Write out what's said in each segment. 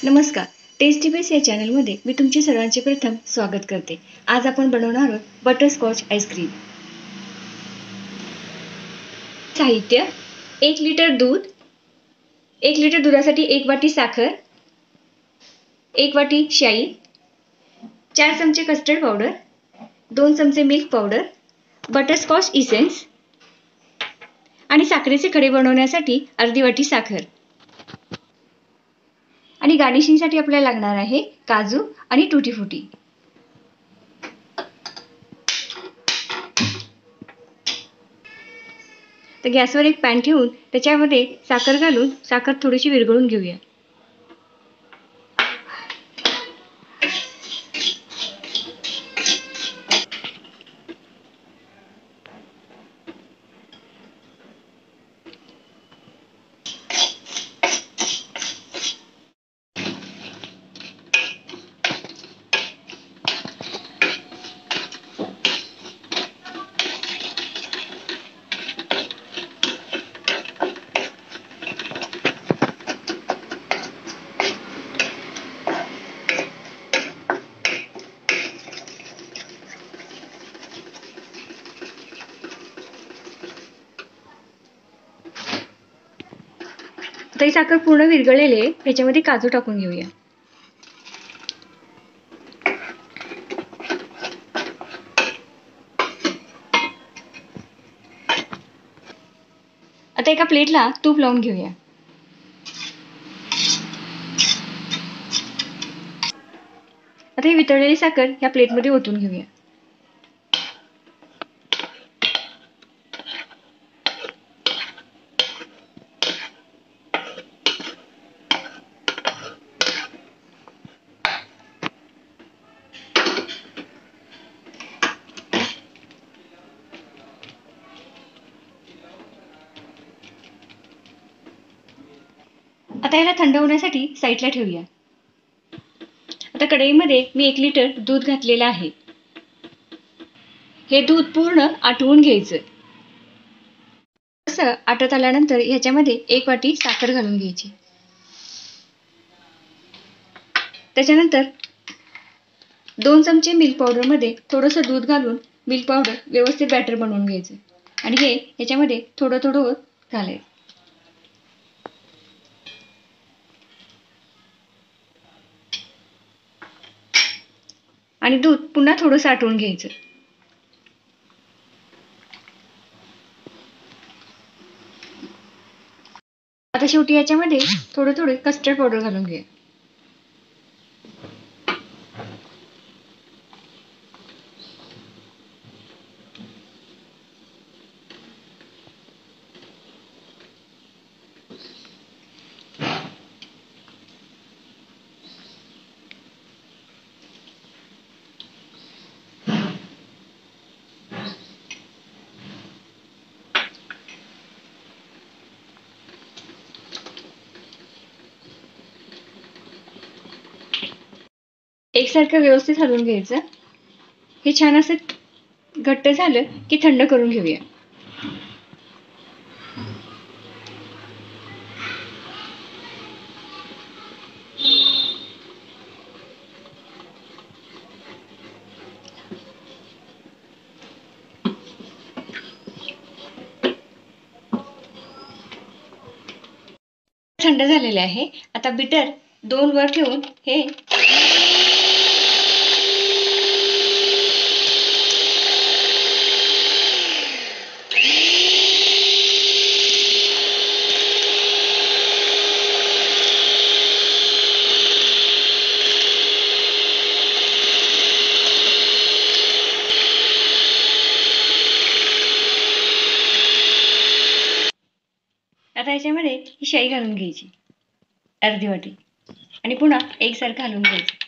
नमस्कार. Tasty base या चॅनलमध्ये मी तुमचे सर्वांचे प्रथम स्वागत करते. आज आपण बनवणार आहोत बटरस्कॉच आईस्क्रीम. साहित्य: 1 लिटर दूध, 1 लिटर दुधासाठी 1 वाटी साखर, 1 वाटी शाई, 4 चमचे कस्टर्ड पावडर, 2 चमचे मिल्क पावडर, बटरस्कॉच इसेन्स आणि साखरेचे खडे बनवण्यासाठी अर्धी वाटी साखर. आणि गार्निशिंगसाठी आपल्याला लागणार आहे काजू आणि टुटी फ्रुटी. तर गॅसवर एक पॅन ठेवून त्याच्यामध्ये साखर घालून साखर थोडीशी विरघळून घेऊया. आता ही साखर पूर्ण विरघळलेली आहे. त्याच्यामध्ये काजू टाकून घेऊया. आता एका प्लेटला तूप लावून घेऊया. आता ही वितळलेली साखर ह्या प्लेटमध्ये ओतून घेऊया. आता याला थंड होण्यासाठी साईडला ठेवूया. आता कढईमध्ये मी 1 लिटर दूध घातलेलं आहे. हे दूध पूर्ण आटवून घ्यायचं. असं आटत आल्यानंतर ह्याच्यामध्ये 1 वाटी साखर घालून घ्यायची. त्याच्यानंतर 2 चमचे मिल्क पावडरमध्ये थोडंसं दूध घालून मिल्क पावडर व्यवस्थित बॅटर बनवून घ्यायचं आणि हे ह्याच्यामध्ये थोडं थोडं घालायचं. आणि दूध पुन्हा थोडंसं आटवून घ्यायचं. आता शेवटी याच्यामध्ये थोडं थोडं कस्टर्ड पावडर घालून घ्या. एकसारखं व्यवस्थित हलवून घ्यायचं. हे छान असं घट्ट झालं की थंड करून घेऊया. थंड झालेले आहे. आता बीटर 2 वर ठेवून हे आता याच्यामध्ये ही शाई घालून घ्यायची अर्धी वाटी आणि पुन्हा एकसारखं हलवून घ्यायचं.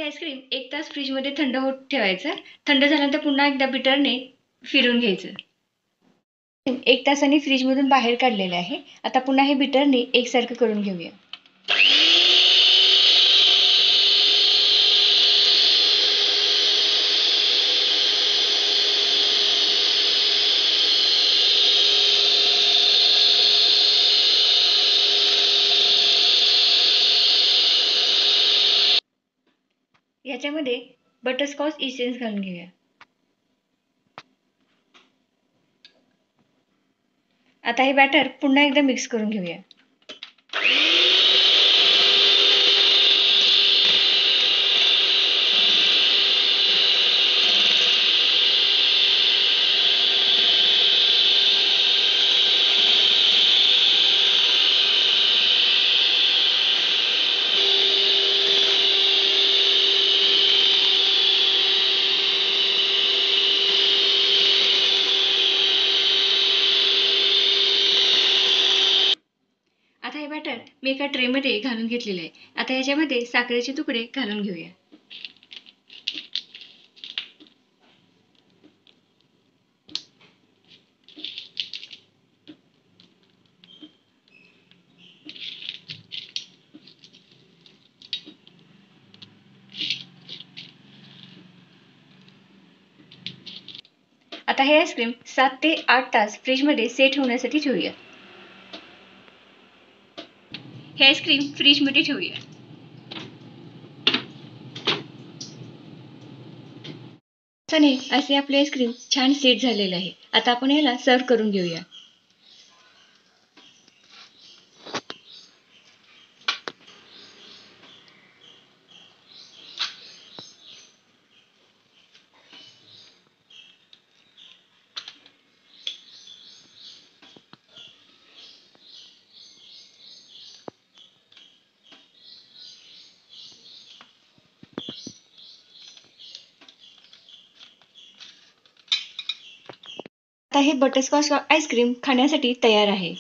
आईस्क्रीम 1 तास फ्रीजमध्ये थंड होत ठेवायचं. थंड झाल्यानंतर पुन्हा एकदा बीटरने फिरवून घ्यायचं. 1 तासाने फ्रीजमधून बाहेर काढलेलं आहे. आता पुन्हा हे बीटरने एकसारखं करून घेऊया. याच्यामध्ये बटरस्कॉच इसेन्स घालून घेऊया. आता हे बॅटर पुन्हा एकदा मिक्स करून घेऊया. आता हे बॅटर मी एका ट्रेमध्ये घालून घेतलेले आहे. आता याच्यामध्ये साखरेचे तुकडे घालून घेऊया. आता हे आईस्क्रीम 7 ते 8 तास फ्रीजमध्ये सेट होण्यासाठी ठेवूया. हे आईस्क्रीम फ्रीजमध्ये ठेवूया. असे आपले आईस्क्रीम छान सेट झालेले आहे. आता आपण याला सर्व करून घेऊया. आता हे बटरस्कॉच आईस्क्रीम खाण्यासाठी तयार आहे.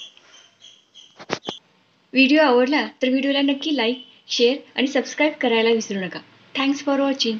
व्हिडिओ आवडला तर व्हिडिओला नक्की लाईक, शेअर आणि सबस्क्राईब करायला विसरू नका. Thanks for watching.